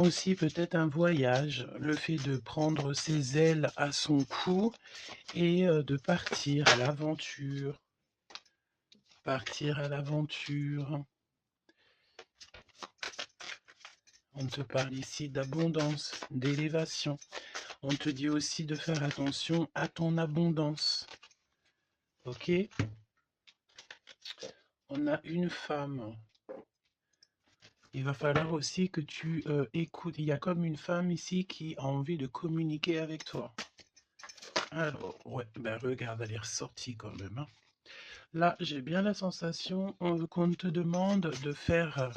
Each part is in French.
Aussi peut-être un voyage, le fait de prendre ses ailes à son cou et de partir à l'aventure. Partir à l'aventure. On te parle ici d'abondance, d'élévation. On te dit aussi de faire attention à ton abondance. Ok? On a une femme. Il va falloir aussi que tu écoutes. Il y a comme une femme ici qui a envie de communiquer avec toi. Alors, ouais, ben regarde, elle est ressortie quand même, hein. Là, j'ai bien la sensation qu'on te demande de faire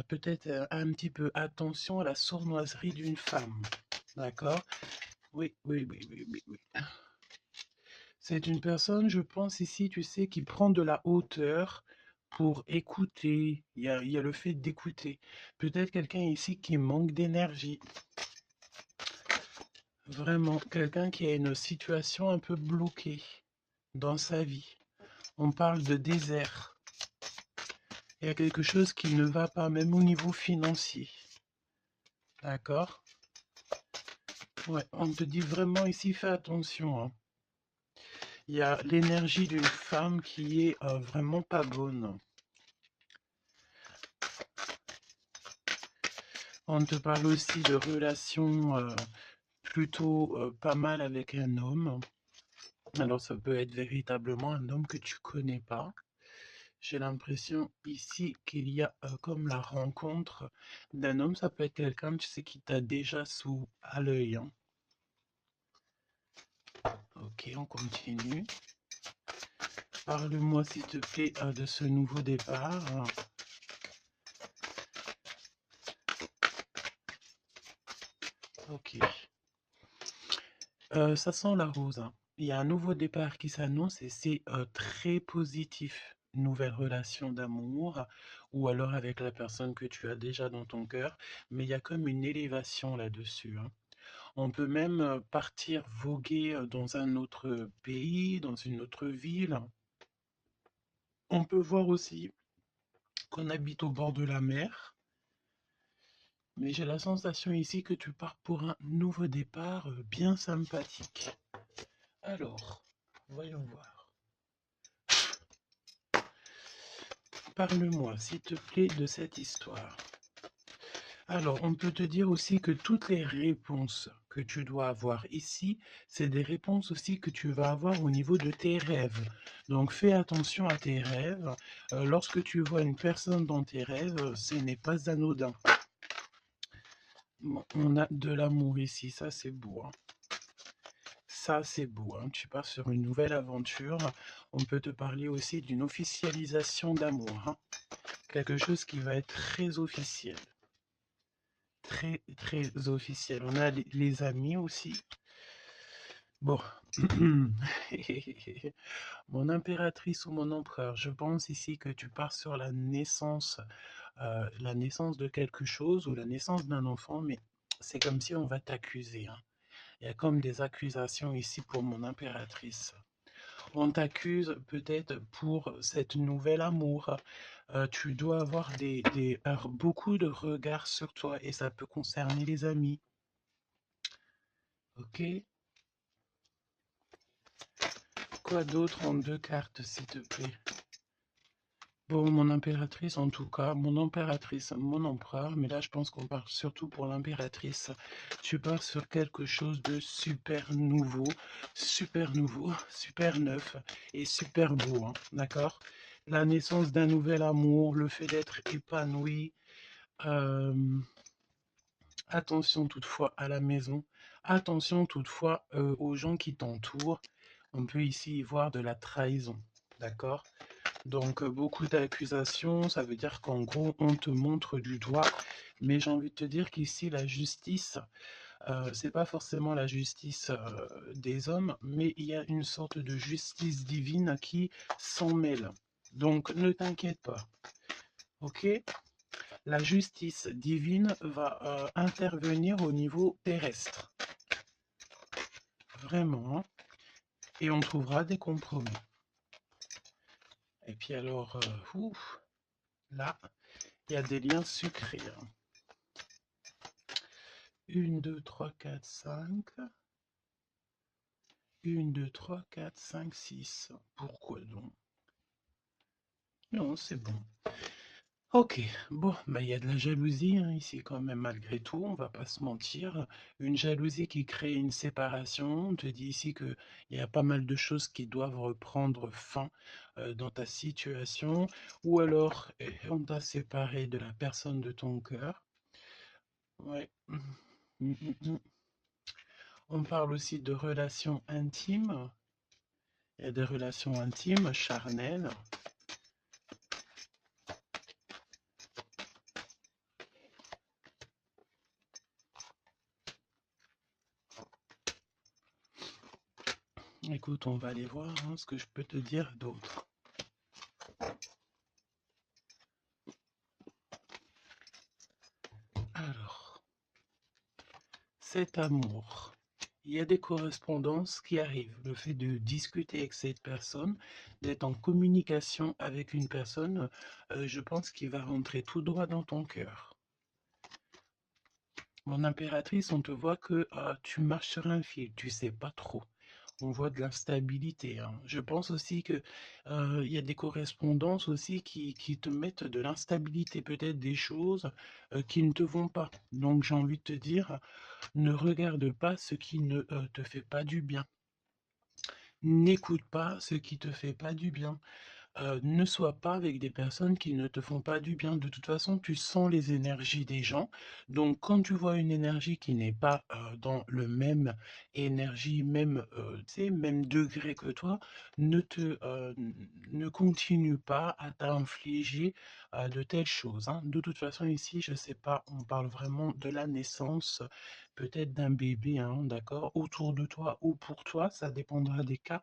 peut-être un petit peu attention à la sournoiserie d'une femme. D'accord? Oui, oui, oui, oui, oui, oui. C'est une personne, je pense ici, tu sais, qui prend de la hauteur pour écouter. Il y a le fait d'écouter. Peut-être quelqu'un ici qui manque d'énergie. Vraiment, quelqu'un qui a une situation un peu bloquée dans sa vie. On parle de désert. Il y a quelque chose qui ne va pas, même au niveau financier. D'accord? Ouais, on te dit vraiment ici, fais attention, hein. Il y a l'énergie d'une femme qui est vraiment pas bonne. On te parle aussi de relations plutôt pas mal avec un homme. Alors ça peut être véritablement un homme que tu connais pas. J'ai l'impression ici qu'il y a comme la rencontre d'un homme. Ça peut être quelqu'un, tu sais, qui t'a déjà sous à l'œil, hein. Ok, on continue. Parle-moi s'il te plaît de ce nouveau départ. Ok. Ça sent la rose, hein. Il y a un nouveau départ qui s'annonce et c'est très positif. Nouvelle relation d'amour ou alors avec la personne que tu as déjà dans ton cœur, mais il y a comme une élévation là-dessus, hein. On peut même partir voguer dans un autre pays, dans une autre ville. On peut voir aussi qu'on habite au bord de la mer, mais j'ai la sensation ici que tu pars pour un nouveau départ bien sympathique. Alors, voyons voir. Parle-moi, s'il te plaît, de cette histoire. Alors, on peut te dire aussi que toutes les réponses que tu dois avoir ici, c'est des réponses aussi que tu vas avoir au niveau de tes rêves. Donc, fais attention à tes rêves. Lorsque tu vois une personne dans tes rêves, ce n'est pas anodin. Bon, on a de l'amour ici, ça c'est beau, hein. Ça c'est beau, hein. Tu pars sur une nouvelle aventure. On peut te parler aussi d'une officialisation d'amour, hein. Quelque chose qui va être très officiel. Très, très officiel. On a les amis aussi. Bon. Mon impératrice ou mon empereur, je pense ici que tu pars sur la naissance de quelque chose ou la naissance d'un enfant, mais c'est comme si on va t'accuser, hein. Il y a comme des accusations ici pour mon impératrice. On t'accuse peut-être pour cette nouvelle amour. Tu dois avoir beaucoup de regards sur toi et ça peut concerner les amis. Ok? Quoi d'autre en deux cartes, s'il te plaît? Bon, mon impératrice en tout cas, mon impératrice, mon empereur, mais là je pense qu'on part surtout pour l'impératrice. Tu pars sur quelque chose de super nouveau, super neuf et super beau, hein, d'accord? La naissance d'un nouvel amour, le fait d'être épanoui. euh, Attention toutefois à la maison, attention toutefois aux gens qui t'entourent. On peut ici y voir de la trahison, d'accord? Donc beaucoup d'accusations, ça veut dire qu'en gros on te montre du doigt, mais j'ai envie de te dire qu'ici la justice, c'est pas forcément la justice des hommes, mais il y a une sorte de justice divine qui s'en mêle. Donc ne t'inquiète pas, ok? La justice divine va intervenir au niveau terrestre, vraiment, hein, et on trouvera des compromis. Et puis alors, là, il y a des liens sucrés, hein. 1, 2, 3, 4, 5. 1, 2, 3, 4, 5, 6. Pourquoi donc? Non, c'est bon. Ok, bon, bah, il y a de la jalousie hein, ici quand même malgré tout, on va pas se mentir. Une jalousie qui crée une séparation. On te dit ici que il y a pas mal de choses qui doivent reprendre fin dans ta situation, ou alors on t'a séparé de la personne de ton cœur. Ouais. Mm, mm, mm. On parle aussi de relations intimes. Il y a des relations intimes, charnelles. Écoute, on va aller voir hein, ce que je peux te dire d'autre. Alors, cet amour, il y a des correspondances qui arrivent. Le fait de discuter avec cette personne, d'être en communication avec une personne, je pense qu'il va rentrer tout droit dans ton cœur. Mon impératrice, on te voit que tu marches sur un fil, tu sais pas trop. On voit de l'instabilité, hein. Je pense aussi que il y a des correspondances aussi qui te mettent de l'instabilité, peut-être des choses qui ne te vont pas. Donc j'ai envie de te dire, ne regarde pas ce qui ne te fait pas du bien. N'écoute pas ce qui te fait pas du bien. Ne sois pas avec des personnes qui ne te font pas du bien. De toute façon, tu sens les énergies des gens. Donc, quand tu vois une énergie qui n'est pas dans le même énergie, même, tu sais, même degré que toi, ne continue pas à t'infliger de telles choses, hein. De toute façon, ici, je sais pas, on parle vraiment de la naissance, peut-être d'un bébé, hein, d'accord, autour de toi ou pour toi, ça dépendra des cas.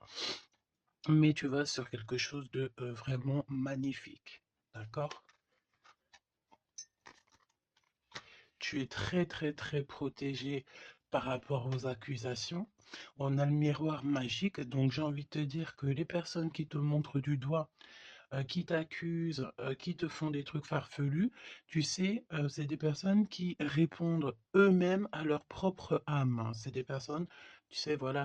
Mais tu vas sur quelque chose de vraiment magnifique, d'accord? Tu es très très très protégé par rapport aux accusations. On a le miroir magique, donc j'ai envie de te dire que les personnes qui te montrent du doigt, qui t'accusent, qui te font des trucs farfelus, tu sais, c'est des personnes qui répondent eux-mêmes à leur propre âme, hein. C'est des personnes, tu sais, voilà,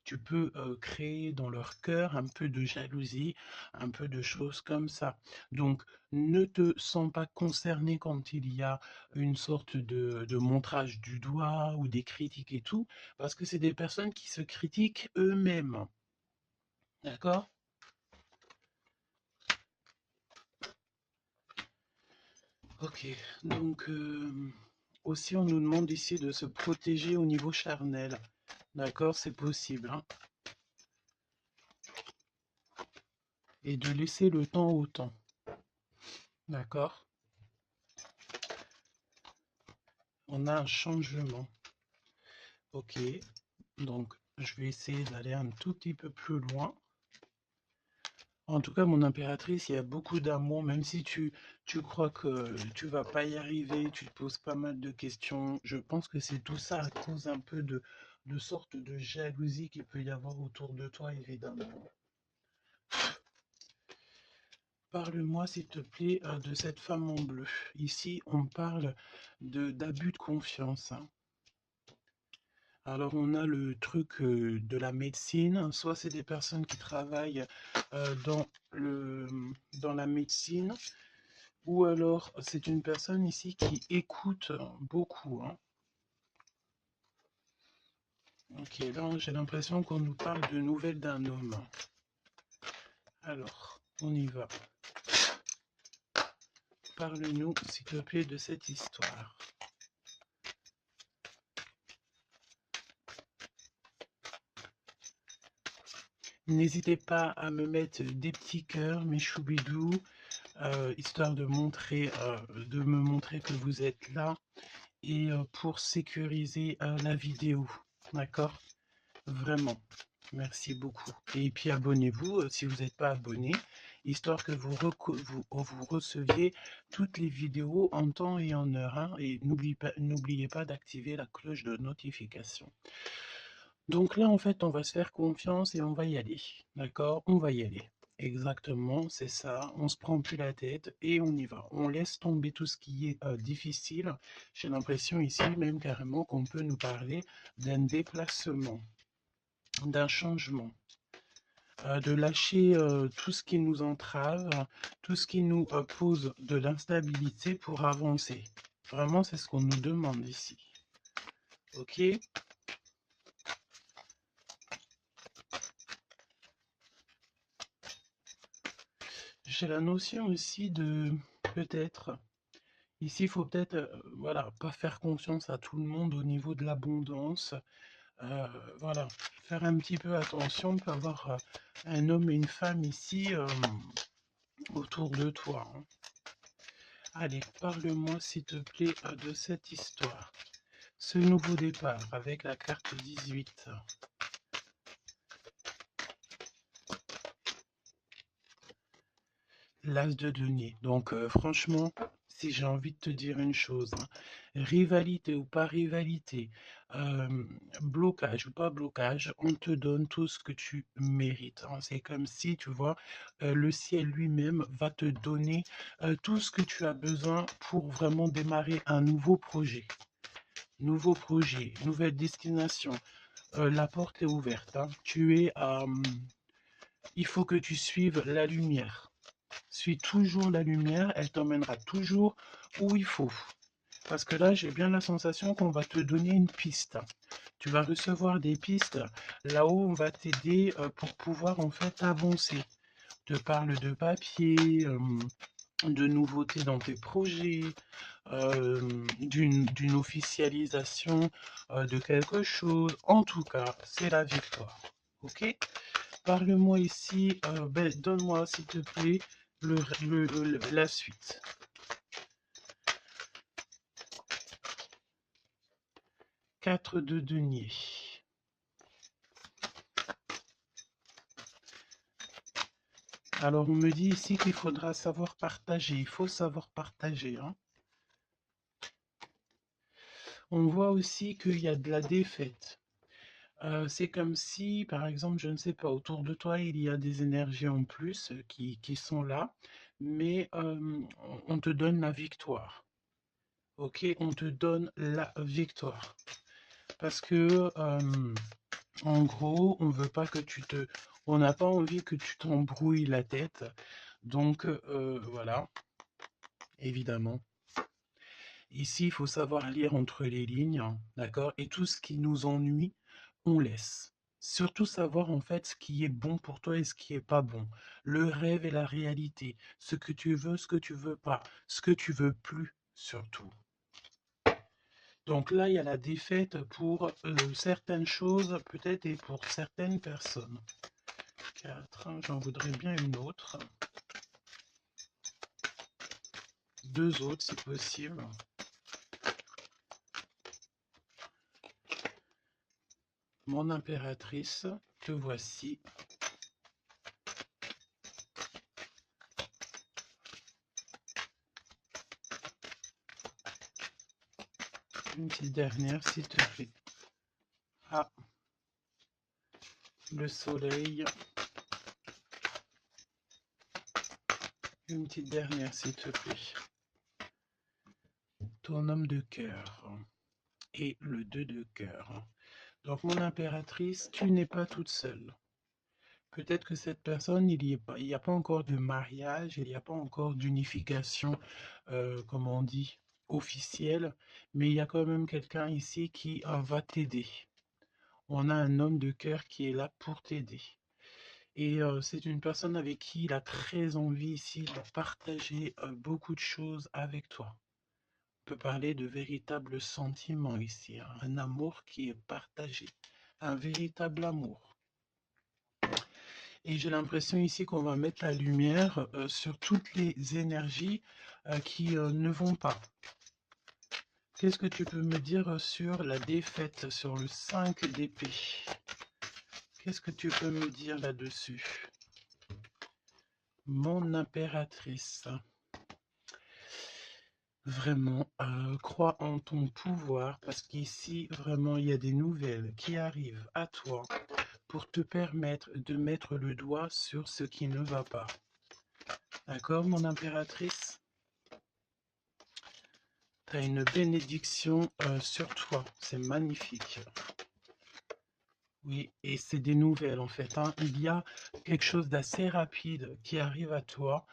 tu peux créer dans leur cœur un peu de jalousie, un peu de choses comme ça. Donc, ne te sens pas concerné quand il y a une sorte de montrage du doigt ou des critiques et tout, parce que c'est des personnes qui se critiquent eux-mêmes. D'accord? Ok, donc aussi on nous demande ici de se protéger au niveau charnel. D'accord, c'est possible, hein. Et de laisser le temps au temps. D'accord? On a un changement. Ok, donc je vais essayer d'aller un tout petit peu plus loin. En tout cas, mon impératrice, il y a beaucoup d'amour, même si tu crois que tu vas pas y arriver, tu te poses pas mal de questions. Je pense que c'est tout ça à cause un peu de sorte de jalousie qu'il peut y avoir autour de toi, évidemment. Parle-moi, s'il te plaît, de cette femme en bleu. Ici, on parle d'abus de confiance, hein. Alors, on a le truc de la médecine. Soit c'est des personnes qui travaillent dans dans la médecine, ou alors c'est une personne ici qui écoute beaucoup, hein. Ok, là, j'ai l'impression qu'on nous parle de nouvelles d'un homme. Alors, on y va. Parle-nous, s'il te plaît, de cette histoire. N'hésitez pas à me mettre des petits cœurs, mes choubidous, histoire de me montrer que vous êtes là et pour sécuriser la vidéo. D'accord? Vraiment. Merci beaucoup. Et puis abonnez-vous si vous n'êtes pas abonné, histoire que vous receviez toutes les vidéos en temps et en heure, hein. Et n'oubliez pas d'activer la cloche de notification. Donc là, en fait, on va se faire confiance et on va y aller. D'accord? On va y aller. Exactement, c'est ça. On se prend plus la tête et on y va. On laisse tomber tout ce qui est difficile. J'ai l'impression ici même carrément qu'on peut nous parler d'un déplacement, d'un changement, de lâcher tout ce qui nous entrave, tout ce qui nous pose de l'instabilité pour avancer. Vraiment, c'est ce qu'on nous demande ici. Ok? J'ai la notion aussi de peut-être. Ici, il faut peut-être, voilà, pas faire confiance à tout le monde au niveau de l'abondance. Voilà, faire un petit peu attention. On peut avoir un homme et une femme ici autour de toi, hein. Allez, parle-moi s'il te plaît de cette histoire. Ce nouveau départ avec la carte 18. L'as de denier. Donc franchement, si j'ai envie de te dire une chose, hein, rivalité ou pas rivalité, euh, blocage ou pas blocage, on te donne tout ce que tu mérites, hein. C'est comme si, tu vois, le ciel lui-même va te donner tout ce que tu as besoin pour vraiment démarrer un nouveau projet. Nouveau projet, nouvelle destination. La porte est ouverte, hein. Il faut que tu suives la lumière. Suis toujours la lumière, elle t'emmènera toujours où il faut. Parce que là, j'ai bien la sensation qu'on va te donner une piste. Tu vas recevoir des pistes là-haut, on va t'aider pour pouvoir en fait avancer. On te parle de papier, de nouveautés dans tes projets, d'une officialisation de quelque chose. En tout cas, c'est la victoire. Ok? Parle-moi ici, donne-moi s'il te plaît la suite. 4 de denier. Alors on me dit ici qu'il faudra savoir partager. Il faut savoir partager, hein. On voit aussi qu'il y a de la défaite. C'est comme si, par exemple, je ne sais pas, autour de toi, il y a des énergies en plus qui sont là, mais on te donne la victoire. Ok, on te donne la victoire. Parce que, en gros, on veut pas que on n'a pas envie que tu t'embrouilles la tête. Donc, voilà, évidemment. Ici, il faut savoir lire entre les lignes, hein, d'accord? Et tout ce qui nous ennuie, on laisse. Surtout savoir en fait ce qui est bon pour toi et ce qui est pas bon. Le rêve et la réalité. Ce que tu veux, ce que tu veux pas. Ce que tu veux plus, surtout. Donc là, il y a la défaite pour certaines choses, peut-être, et pour certaines personnes. 4, j'en voudrais bien une autre. 2 autres, si possible. Mon impératrice, te voici. Une petite dernière, s'il te plaît. Ah, le soleil. Une petite dernière, s'il te plaît. Ton homme de cœur. Et le 2 de cœur. Donc, mon impératrice, tu n'es pas toute seule. Peut-être que cette personne, il n'y a pas encore de mariage, il n'y a pas encore d'unification, comme on dit, officielle, mais il y a quand même quelqu'un ici qui va t'aider. On a un homme de cœur qui est là pour t'aider. Et c'est une personne avec qui il a très envie ici de partager beaucoup de choses avec toi. On peut parler de véritables sentiments ici, hein, un amour qui est partagé, un véritable amour. Et j'ai l'impression ici qu'on va mettre la lumière sur toutes les énergies qui ne vont pas. Qu'est-ce que tu peux me dire sur la défaite, sur le 5 d'épée? Qu'est-ce que tu peux me dire là-dessus? Mon impératrice. Vraiment, crois en ton pouvoir parce qu'ici, vraiment, il y a des nouvelles qui arrivent à toi pour te permettre de mettre le doigt sur ce qui ne va pas. D'accord, mon impératrice? Tu as une bénédiction sur toi, c'est magnifique. Oui, et c'est des nouvelles en fait, hein. Il y a quelque chose d'assez rapide qui arrive à toi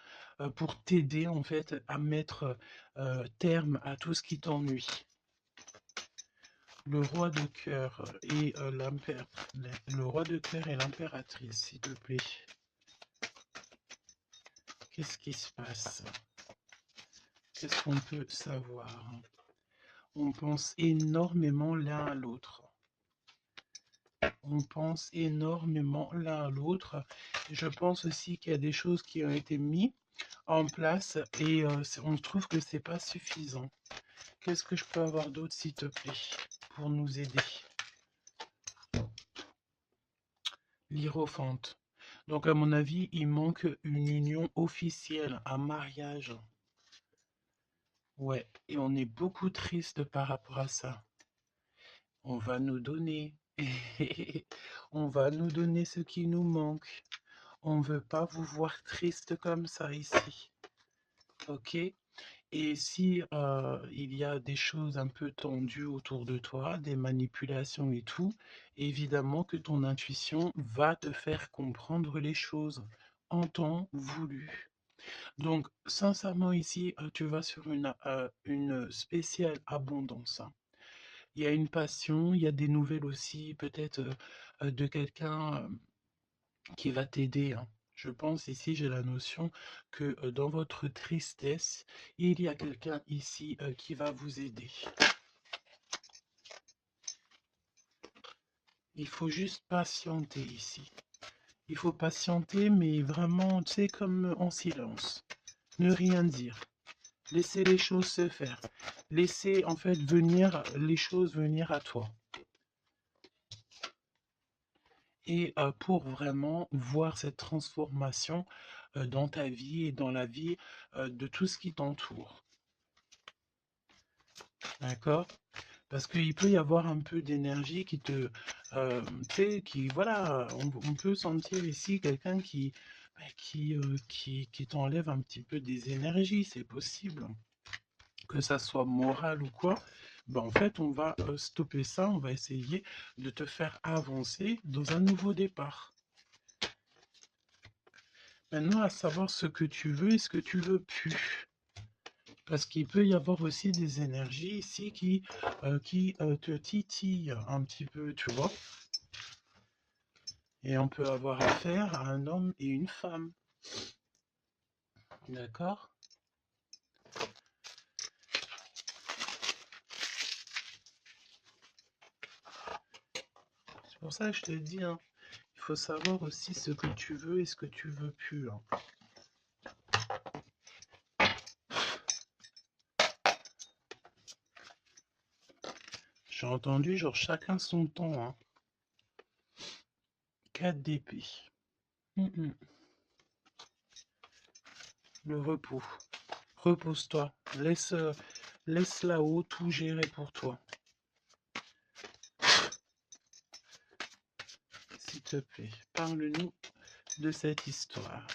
pour t'aider en fait à mettre terme à tout ce qui t'ennuie. Le roi de cœur et le roi de cœur et l'impératrice, s'il te plaît. Qu'est-ce qui se passe? Qu'est-ce qu'on peut savoir? On pense énormément l'un à l'autre. On pense énormément l'un à l'autre. Je pense aussi qu'il y a des choses qui ont été mises en place et on trouve que c'est pas suffisant. Qu'est-ce que je peux avoir d'autre, s'il te plaît, pour nous aider? L'Hiérophante. Donc, à mon avis, il manque une union officielle, un mariage. Ouais, et on est beaucoup triste par rapport à ça. On va nous donner. On va nous donner ce qui nous manque. On ne veut pas vous voir triste comme ça ici. Ok? Et si il y a des choses un peu tendues autour de toi, des manipulations et tout, évidemment que ton intuition va te faire comprendre les choses en temps voulu. Donc, sincèrement, ici, tu vas sur une spéciale abondance, hein. Il y a une passion, il y a des nouvelles aussi, peut-être de quelqu'un qui va t'aider, hein. Je pense ici, j'ai la notion que dans votre tristesse, il y a quelqu'un ici qui va vous aider. Il faut juste patienter ici. Il faut patienter, mais vraiment, tu sais, comme en silence. Ne rien dire. Laissez les choses se faire. Laissez en fait venir les choses venir à toi. Et pour vraiment voir cette transformation dans ta vie et dans la vie de tout ce qui t'entoure. D'accord? Parce qu'il peut y avoir un peu d'énergie qui te... tu sais, qui... Voilà, on peut sentir ici quelqu'un qui t'enlève un petit peu des énergies, c'est possible. Que ça soit moral ou quoi, ben en fait, on va stopper ça, on va essayer de te faire avancer dans un nouveau départ. Maintenant, à savoir ce que tu veux et ce que tu veux plus. Parce qu'il peut y avoir aussi des énergies ici qui te titillent un petit peu, tu vois. Et on peut avoir affaire à un homme et une femme. D'accord? C'est pour ça que je te dis, hein, il faut savoir aussi ce que tu veux et ce que tu veux plus, hein. J'ai entendu, genre, chacun son temps, hein. 4 d'épée. Le repos. Repose-toi. Laisse là-haut tout gérer pour toi. S'il te plaît, parle-nous de cette histoire.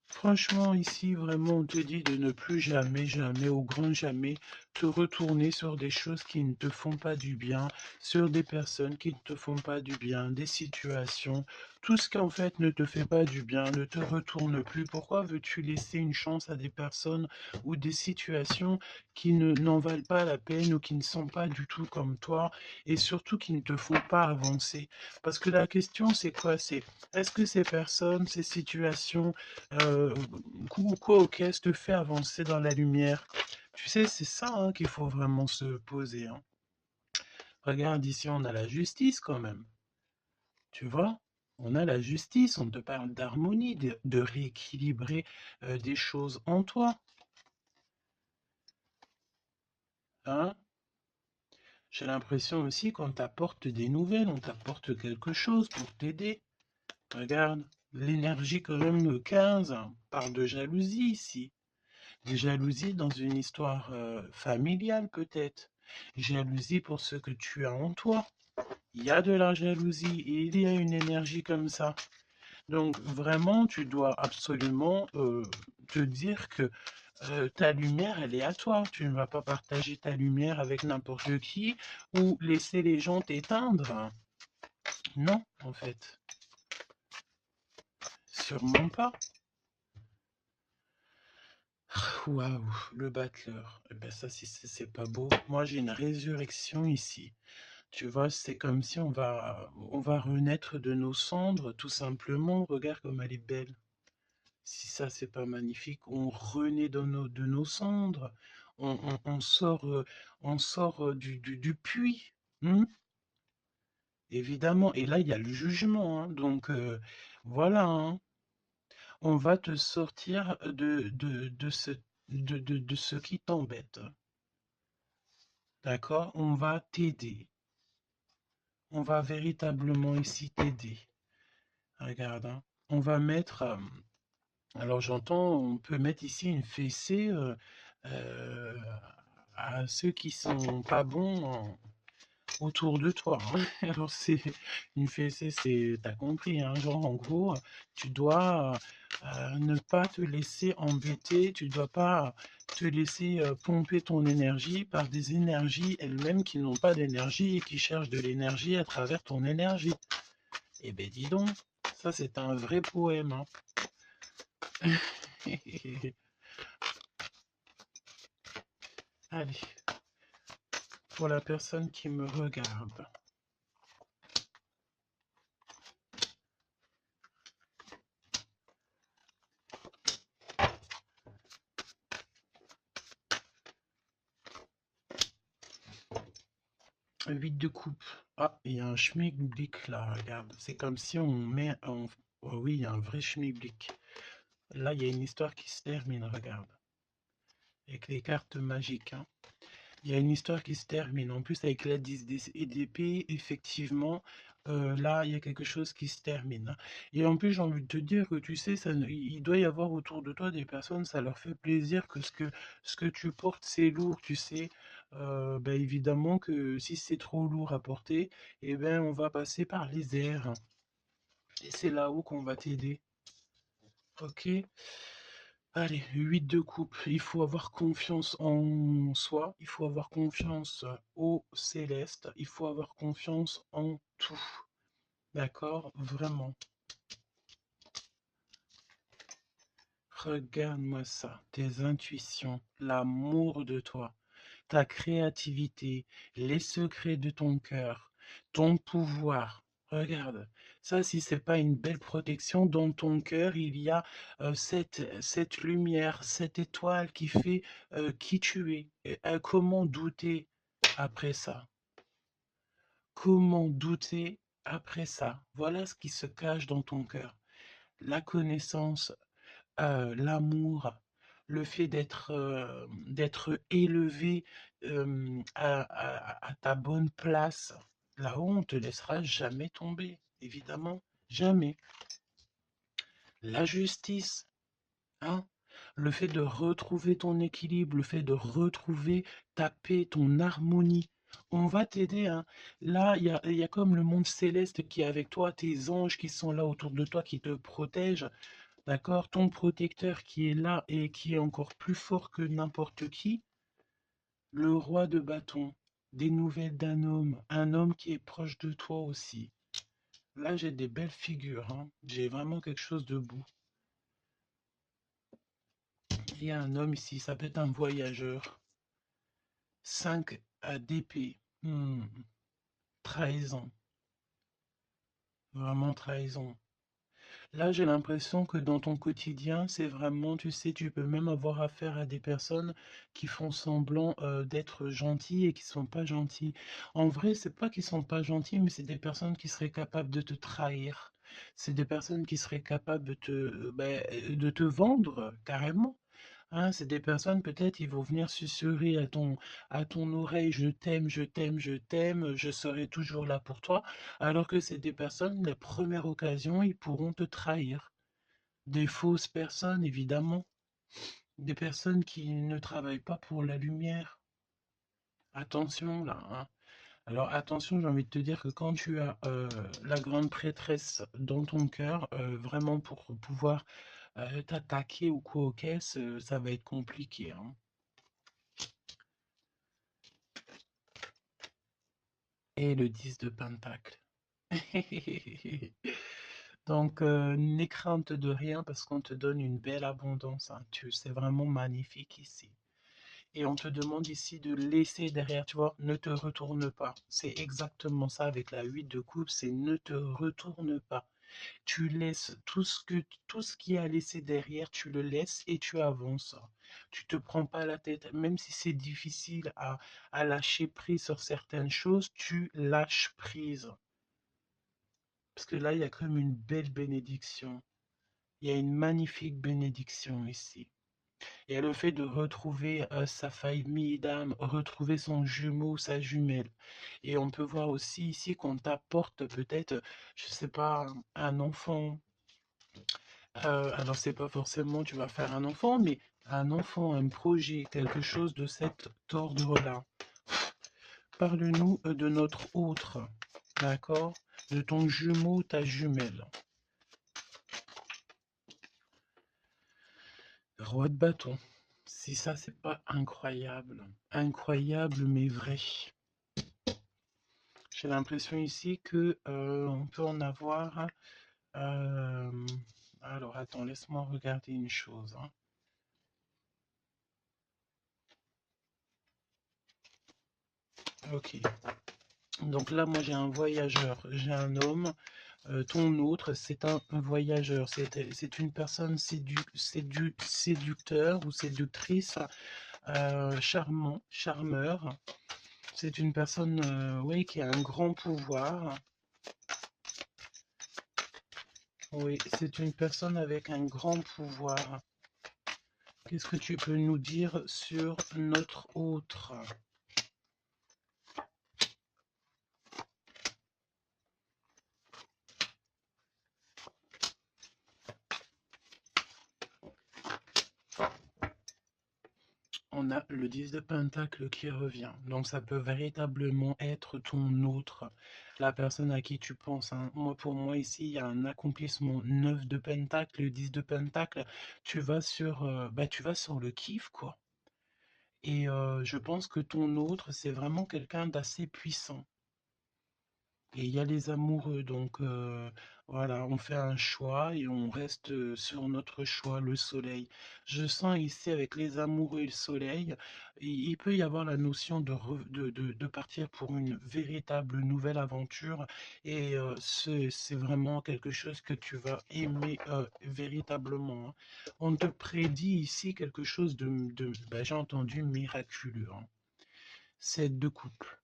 Franchement, ici, vraiment, on te dit de ne plus jamais, jamais, au grand jamais, te retourner sur des choses qui ne te font pas du bien, sur des personnes qui ne te font pas du bien, des situations. Tout ce qui, en fait, ne te fait pas du bien, ne te retourne plus. Pourquoi veux-tu laisser une chance à des personnes ou des situations qui n'en valent pas la peine ou qui ne sont pas du tout comme toi et surtout qui ne te font pas avancer? Parce que la question, c'est quoi? C'est est-ce que ces personnes, ces situations, quoi auquel te fait avancer dans la lumière? Tu sais, c'est ça hein, qu'il faut vraiment se poser, hein. Regarde, ici, on a la justice quand même. Tu vois? On a la justice, on te parle d'harmonie, de rééquilibrer des choses en toi. Hein? J'ai l'impression aussi qu'on t'apporte des nouvelles, on t'apporte quelque chose pour t'aider. Regarde, l'énergie quand même de 15 parle de jalousie ici. Des jalousies dans une histoire familiale peut-être. Jalousie pour ce que tu as en toi. Il y a de la jalousie et il y a une énergie comme ça. Donc vraiment, tu dois absolument te dire que ta lumière, elle est à toi. Tu ne vas pas partager ta lumière avec n'importe qui ou laisser les gens t'éteindre. Non, en fait. Sûrement pas. Waouh, le battleur. Eh ben ça, c'est pas beau. Moi, j'ai une résurrection ici. Tu vois, c'est comme si on va renaître de nos cendres, tout simplement. Regarde comme elle est belle. Si ça, c'est pas magnifique, on renaît de nos cendres. On sort du puits. Hmm, évidemment. Et là, il y a le jugement, hein. Donc, voilà, hein. On va te sortir de ce qui t'embête. D'accord? On va t'aider. On va véritablement ici t'aider. Regarde, hein. On va mettre. Alors j'entends, on peut mettre ici une fessée euh, à ceux qui sont pas bons autour de toi, hein. Alors c'est une fessée, c'est, t'as compris, hein, genre en gros, tu dois ne pas te laisser embêter, tu dois pas te laisser pomper ton énergie par des énergies elles-mêmes qui n'ont pas d'énergie et qui cherchent de l'énergie à travers ton énergie. Eh ben dis donc, ça c'est un vrai poème, hein. Allez, pour la personne qui me regarde. 8 de coupe. Ah, il y a un schmilblick là, regarde. C'est comme si on met un... Oh oui, il y a un vrai schmilblick. Là, il y a une histoire qui se termine, regarde. Avec les cartes magiques, hein. Il y a une histoire qui se termine. En plus, avec la 10 d'épée, effectivement, là, il y a quelque chose qui se termine, hein. Et en plus, j'ai envie de te dire que tu sais, il doit y avoir autour de toi des personnes, ça leur fait plaisir que ce que tu portes, c'est lourd, tu sais. Ben, évidemment que si c'est trop lourd à porter, eh ben, on va passer par les airs. Et c'est là-haut qu'on va t'aider. Ok? Allez, 8 de coupe. Il faut avoir confiance en soi, il faut avoir confiance au céleste, il faut avoir confiance en tout. D'accord? Vraiment. Regarde-moi ça, tes intuitions, l'amour de toi, ta créativité, les secrets de ton cœur, ton pouvoir. Regarde, ça, si c'est pas une belle protection, dans ton cœur, il y a cette lumière, cette étoile qui fait qui tu es. Et, comment douter après ça? Comment douter après ça? Voilà ce qui se cache dans ton cœur. La connaissance, l'amour, le fait d'être élevé à ta bonne place. Là-haut, on ne te laissera jamais tomber, évidemment, jamais. La justice, hein, le fait de retrouver ton équilibre, le fait de retrouver ta paix, ton harmonie. On va t'aider, hein. Là, il y a comme le monde céleste qui est avec toi, tes anges qui sont là autour de toi, qui te protègent. D'accord? Ton protecteur qui est là et qui est encore plus fort que n'importe qui, le roi de bâton, des nouvelles d'un homme, un homme qui est proche de toi aussi. Là, j'ai des belles figures, hein. J'ai vraiment quelque chose de beau. Il y a un homme ici, ça peut être un voyageur. 5 à d'épée. Trahison. Vraiment trahison. Là, j'ai l'impression que dans ton quotidien, c'est vraiment, tu sais, tu peux même avoir affaire à des personnes qui font semblant d'être gentilles et qui sont pas gentilles. En vrai, c'est pas qu'ils sont pas gentils, mais c'est des personnes qui seraient capables de te trahir. C'est des personnes qui seraient capables de te vendre carrément. Hein, c'est des personnes, peut-être, ils vont venir susurrer à ton oreille, je t'aime, je t'aime, je t'aime, je serai toujours là pour toi, alors que c'est des personnes, la première occasion, ils pourront te trahir. Des fausses personnes, évidemment, des personnes qui ne travaillent pas pour la lumière. Attention là, hein. Alors attention, j'ai envie de te dire que quand tu as la grande prêtresse dans ton cœur, vraiment pour pouvoir t'attaquer ou quoi aux caisses, ça va être compliqué, hein. Et le 10 de Pentacle. Donc, n'aie crainte de rien parce qu'on te donne une belle abondance, hein. C'est vraiment magnifique ici. Et on te demande ici de laisser derrière, tu vois, ne te retourne pas. C'est exactement ça avec la 8 de coupe, c'est ne te retourne pas. Tu laisses tout ce qui est à laisser derrière, tu le laisses et tu avances. Tu te prends pas la tête, même si c'est difficile à lâcher prise sur certaines choses, tu lâches prise. Parce que là, il y a comme une belle bénédiction. Il y a une magnifique bénédiction ici. Il y a le fait de retrouver sa famille d'âme, retrouver son jumeau, sa jumelle. Et on peut voir aussi ici qu'on t'apporte peut-être, je sais pas, un enfant. Alors c'est pas forcément tu vas faire un enfant, mais un enfant, un projet, quelque chose de cet ordre-là. Parle-nous de notre autre, d'accord? De ton jumeau, ta jumelle. Roi de bâton. Si ça, c'est pas incroyable. Incroyable, mais vrai. J'ai l'impression ici que on peut en avoir. euh, alors, attends, laisse-moi regarder une chose, hein. Ok. Donc là, moi, j'ai un voyageur, j'ai un homme. Ton autre, c'est un voyageur. C'est une personne séducteur ou séductrice, charmant, charmeur. C'est une personne, oui, qui a un grand pouvoir. Oui, c'est une personne avec un grand pouvoir. Qu'est-ce que tu peux nous dire sur notre autre? On a le 10 de Pentacle qui revient. Donc ça peut véritablement être ton autre, la personne à qui tu penses, hein. Moi, pour moi, ici, il y a un accomplissement. 9 de Pentacle, le 10 de Pentacle, tu vas sur le kiff, quoi. Et je pense que ton autre, c'est vraiment quelqu'un d'assez puissant. Et il y a les amoureux, donc voilà, on fait un choix et on reste sur notre choix, le soleil. Je sens ici avec les amoureux et le soleil, il peut y avoir la notion de partir pour une véritable nouvelle aventure et c'est vraiment quelque chose que tu vas aimer véritablement, hein. On te prédit ici quelque chose j'ai entendu miraculeux, hein. C'est de couple.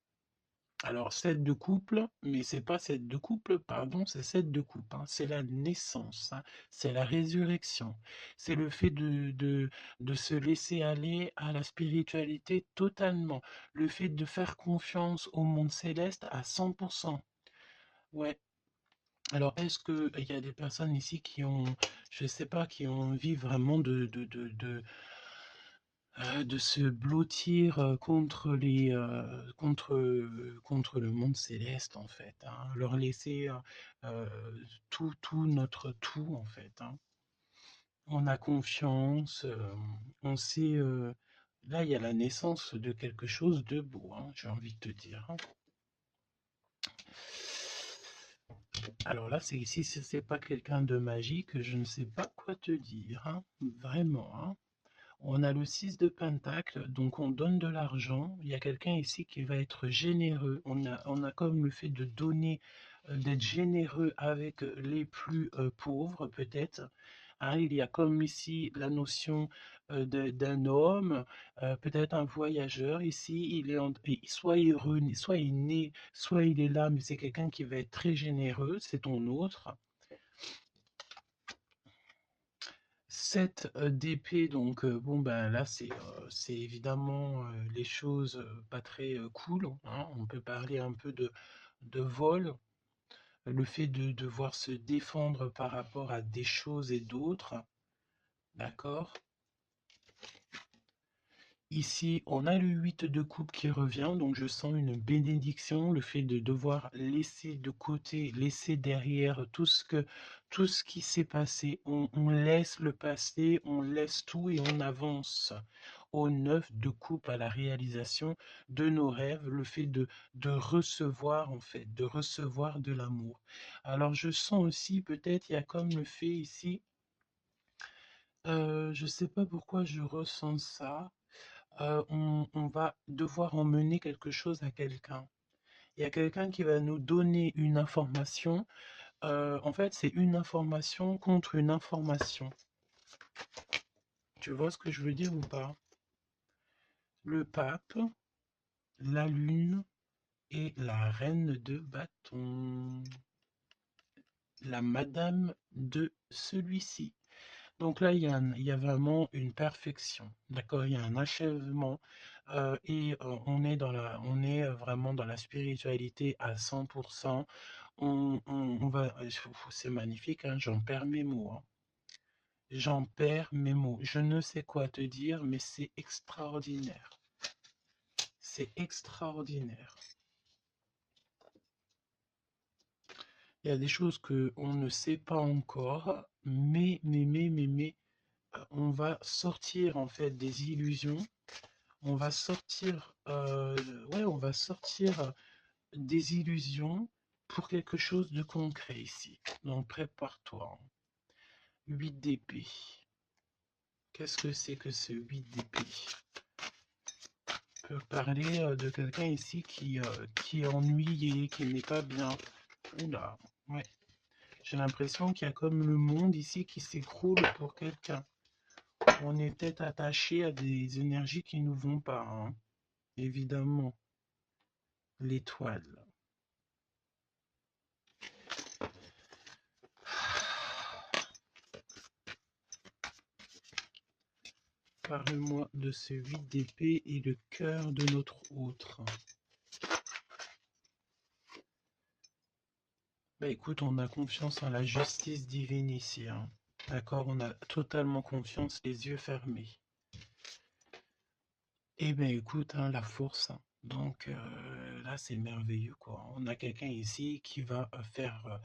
Alors, 7 de couple, mais c'est pas 7 de couple, pardon, c'est 7 de couple, hein. C'est la naissance, hein. C'est la résurrection. C'est le fait de se laisser aller à la spiritualité totalement. Le fait de faire confiance au monde céleste à 100%. Ouais. Alors, est-ce qu'il y a des personnes ici qui ont, je sais pas, qui ont envie vraiment de se blottir contre le monde céleste, en fait, hein. Leur laisser tout notre tout, en fait, hein. On a confiance, on sait. Là, il y a la naissance de quelque chose de beau, hein, j'ai envie de te dire, hein. Alors là, c'est ici, si c'est pas quelqu'un de magique, je ne sais pas quoi te dire, hein, vraiment, hein. On a le 6 de Pentacle, donc on donne de l'argent. Il y a quelqu'un ici qui va être généreux. On a comme le fait de donner, d'être généreux avec les plus pauvres, peut-être, hein. Il y a comme ici la notion d'un homme, peut-être un voyageur. Ici, soit il est soit il est né, soit il est là, mais c'est quelqu'un qui va être très généreux. C'est ton autre. 7 d'épée, donc bon, ben là, c'est évidemment les choses pas très cool, hein. On peut parler un peu de vol, le fait de devoir se défendre par rapport à des choses et d'autres, d'accord? Ici, on a le 8 de coupe qui revient, donc je sens une bénédiction, le fait de devoir laisser de côté, laisser derrière tout ce qui s'est passé. On laisse le passé, on laisse tout et on avance au 9 de coupe à la réalisation de nos rêves, le fait de recevoir en fait, de recevoir de l'amour. Alors je sens aussi, peut-être, il y a comme le fait ici, je sais pas pourquoi je ressens ça. On va devoir emmener quelque chose à quelqu'un. Il y a quelqu'un qui va nous donner une information. En fait, c'est une information contre une information. Tu vois ce que je veux dire ou pas? Le pape, la lune et la reine de bâton. La madame de celui-ci. Donc là, il y a vraiment une perfection, d'accord? Il y a un achèvement on est vraiment dans la spiritualité à 100%. C'est magnifique, hein, j'en perds mes mots, hein. J'en perds mes mots. Je ne sais quoi te dire, mais c'est extraordinaire. C'est extraordinaire. Il y a des choses que on ne sait pas encore, mais on va sortir en fait des illusions. On va sortir, ouais, on va sortir des illusions pour quelque chose de concret ici. Donc prépare-toi. 8 d'épée. Qu'est-ce que c'est que ce 8 d'épée? On peut parler de quelqu'un ici qui est ennuyé, qui n'est pas bien. Oula, ouais. J'ai l'impression qu'il y a comme le monde ici qui s'écroule pour quelqu'un. On est peut-être attaché à des énergies qui ne nous vont pas, hein. Évidemment. L'étoile. Parle-moi de ce 8 d'épée et le cœur de notre autre. Bah écoute, on a confiance en la justice divine ici, hein. D'accord, on a totalement confiance, les yeux fermés. Eh bien écoute, hein, la force, hein. Donc là, c'est merveilleux, quoi. On a quelqu'un ici qui va faire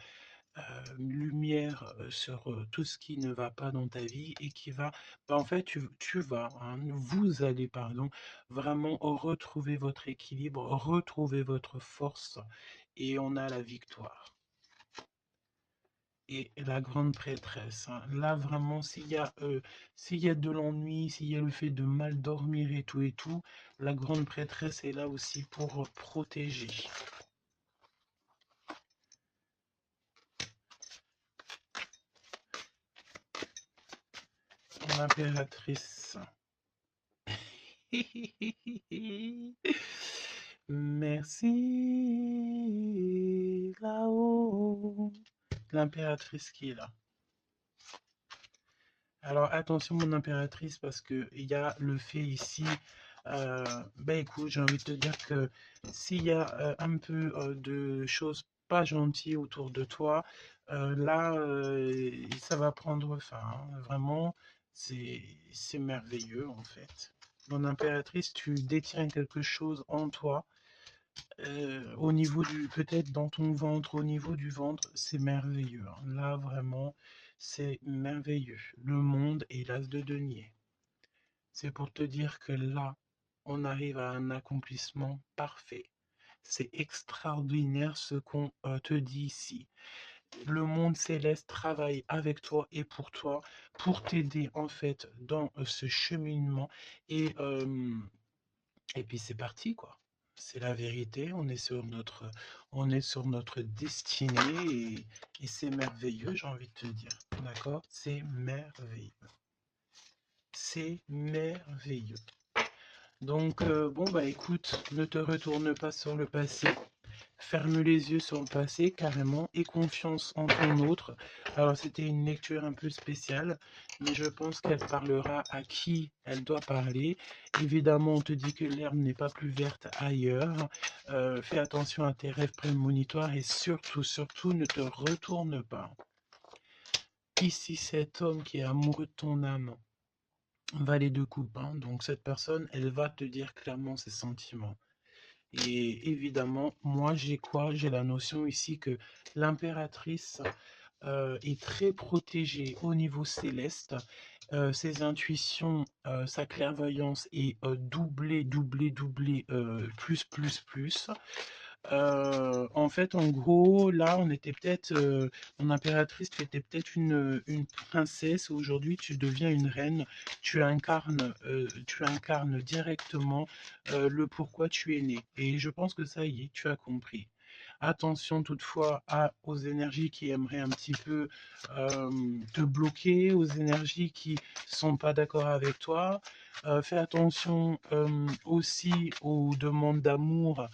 lumière sur tout ce qui ne va pas dans ta vie et qui va, bah, en fait, tu vas, hein, vous allez, pardon, vraiment retrouver votre équilibre, retrouver votre force et on a la victoire. Et la grande prêtresse, hein, là vraiment, s'il y a de l'ennui, s'il y a le fait de mal dormir et tout, la grande prêtresse est là aussi pour protéger. L'impératrice. Merci là-haut. L'impératrice qui est là. Alors attention mon impératrice parce que il y a le fait ici. Ben écoute, j'ai envie de te dire que s'il y a un peu de choses pas gentilles autour de toi, là ça va prendre fin, hein. Vraiment, c'est merveilleux en fait. Mon impératrice, tu détiens quelque chose en toi, au niveau du, peut-être dans ton ventre, au niveau du ventre, c'est merveilleux, hein. Là, vraiment, c'est merveilleux. Le monde est l'as de denier. C'est pour te dire que là, on arrive à un accomplissement parfait. C'est extraordinaire ce qu'on te dit ici. Le monde céleste travaille avec toi et pour t'aider en fait dans ce cheminement. Et, euh, et puis c'est parti, quoi. C'est la vérité, on est sur notre destinée et c'est merveilleux, j'ai envie de te dire. D'accord? C'est merveilleux. C'est merveilleux. Donc, bon, bah écoute, ne te retourne pas sur le passé. Ferme les yeux sur le passé, carrément, et confiance en ton autre. Alors, c'était une lecture un peu spéciale, mais je pense qu'elle parlera à qui elle doit parler. Évidemment, on te dit que l'herbe n'est pas plus verte ailleurs. Fais attention à tes rêves prémonitoires et surtout, surtout, ne te retourne pas. Ici, cet homme qui est amoureux de ton âme, Valet de coupe, hein. Donc cette personne, elle va te dire clairement ses sentiments. Et évidemment, moi, j'ai quoi? J'ai la notion ici que l'impératrice est très protégée au niveau céleste. Ses intuitions, sa clairvoyance est doublée, doublée, doublée, plus, plus, plus. En fait, en gros, là, on était peut-être, mon impératrice, tu étais peut-être une princesse. Aujourd'hui, tu deviens une reine. Tu incarnes directement le pourquoi tu es né. Et je pense que ça y est, tu as compris. Attention toutefois aux énergies qui aimeraient un petit peu te bloquer, aux énergies qui sont pas d'accord avec toi. Fais attention aussi aux demandes d'amour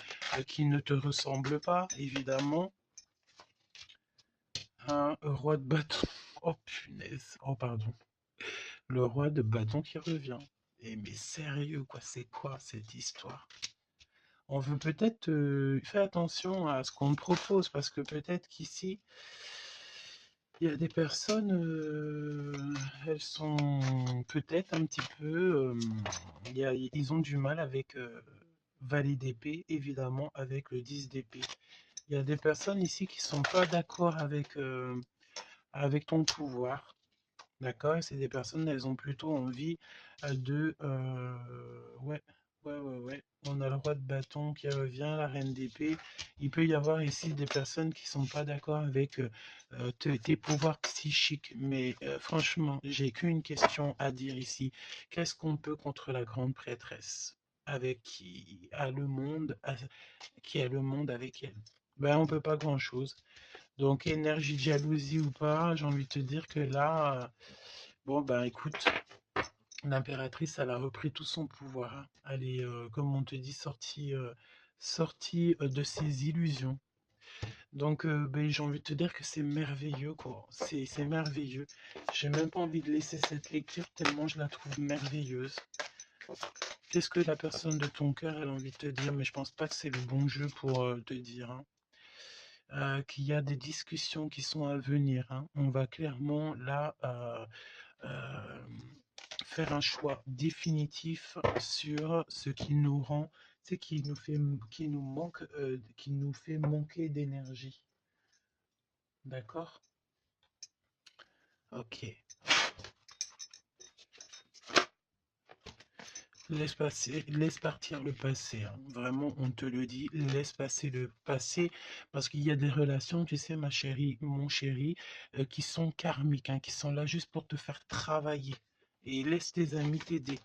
qui ne te ressemblent pas, évidemment. Un roi de bâton. Oh punaise. Oh pardon. Le roi de bâton qui revient. Eh mais sérieux quoi, c'est quoi cette histoire? On veut peut-être faire attention à ce qu'on te propose parce que peut-être qu'ici il y a des personnes, elles sont peut-être un petit peu, ils ont du mal avec valet d'épée, évidemment, avec le 10 d'épée. Il y a des personnes ici qui sont pas d'accord avec ton pouvoir, d'accord? Et c'est des personnes, elles ont plutôt envie ouais, ouais. On a le roi de bâton qui revient, la reine d'épée. Il peut y avoir ici des personnes qui sont pas d'accord avec tes pouvoirs psychiques. Mais franchement, j'ai qu'une question à dire ici. Qu'est-ce qu'on peut contre la grande prêtresse avec qui a le monde avec elle? Ben, on peut pas grand-chose. Donc, énergie de jalousie ou pas, j'ai envie de te dire que là, bon, ben écoute, l'impératrice, elle a repris tout son pouvoir, hein. Elle est, comme on te dit, sortie de ses illusions. Donc, ben, j'ai envie de te dire que c'est merveilleux, quoi. C'est merveilleux. J'ai même pas envie de laisser cette lecture tellement je la trouve merveilleuse. Qu'est-ce que la personne de ton cœur, elle a envie de te dire? Mais je pense pas que c'est le bon jeu pour te dire, hein. Qu'il y a des discussions qui sont à venir, hein. On va clairement là euh, faire un choix définitif sur ce qui nous rend, c'est qui nous fait manquer d'énergie. D'accord? Ok. Laisse partir le passé, hein. Vraiment, on te le dit, laisse passer le passé, parce qu'il y a des relations, tu sais, ma chérie, mon chéri, qui sont karmiques, hein, qui sont là juste pour te faire travailler. Et laisse tes amis t'aider,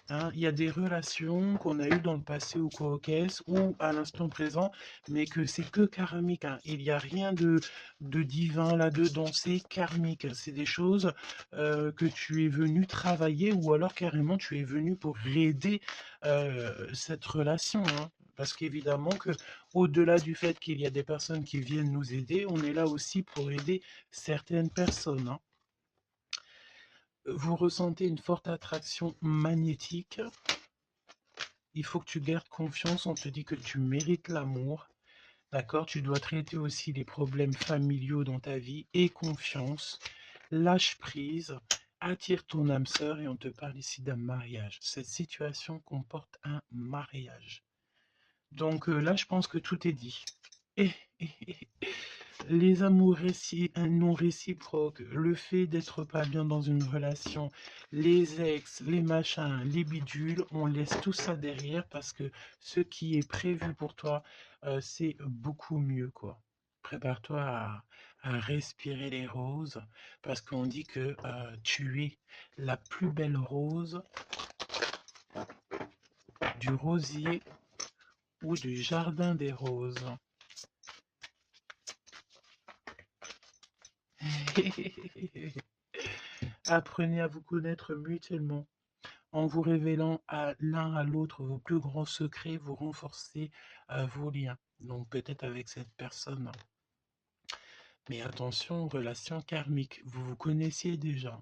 hein. Il y a des relations qu'on a eues dans le passé ou quoi qu'est-ce, ou à l'instant présent, mais que c'est que karmique, hein. Il n'y a rien de divin là-dedans, c'est karmique. C'est des choses que tu es venu travailler ou alors carrément tu es venu pour aider cette relation, hein. Parce qu'évidemment que au-delà du fait qu'il y a des personnes qui viennent nous aider, on est là aussi pour aider certaines personnes, hein. Vous ressentez une forte attraction magnétique. Il faut que tu gardes confiance. On te dit que tu mérites l'amour. D'accord? Tu dois traiter aussi les problèmes familiaux dans ta vie et confiance. Lâche prise, attire ton âme sœur et on te parle ici d'un mariage. Cette situation comporte un mariage. Donc là, je pense que tout est dit. Et, les amours non réciproques, le fait d'être pas bien dans une relation, les ex, les machins, les bidules, on laisse tout ça derrière parce que ce qui est prévu pour toi, c'est beaucoup mieux, quoi. Prépare-toi à respirer les roses parce qu'on dit que tu es la plus belle rose du rosier ou du jardin des roses. Apprenez à vous connaître mutuellement. En vous révélant à l'un à l'autre vos plus grands secrets, vous renforcez vos liens. Donc peut-être avec cette personne. Mais attention, relation karmique. Vous vous connaissiez déjà.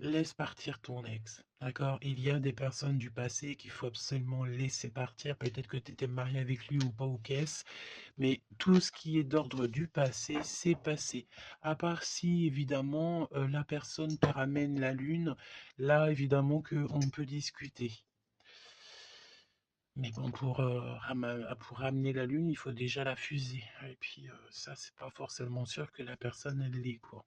laisse partir ton ex, d'accord? Il y a des personnes du passé qu'il faut absolument laisser partir. Peut-être que tu étais marié avec lui ou pas, ou qu'est-ce, mais tout ce qui est d'ordre du passé, c'est passé. À part si, évidemment, la personne te ramène la lune, là, évidemment, qu'on peut discuter. Mais bon, pour ramener la lune, il faut déjà la fuser. Et puis, ça, c'est pas forcément sûr que la personne, elle l'est, quoi.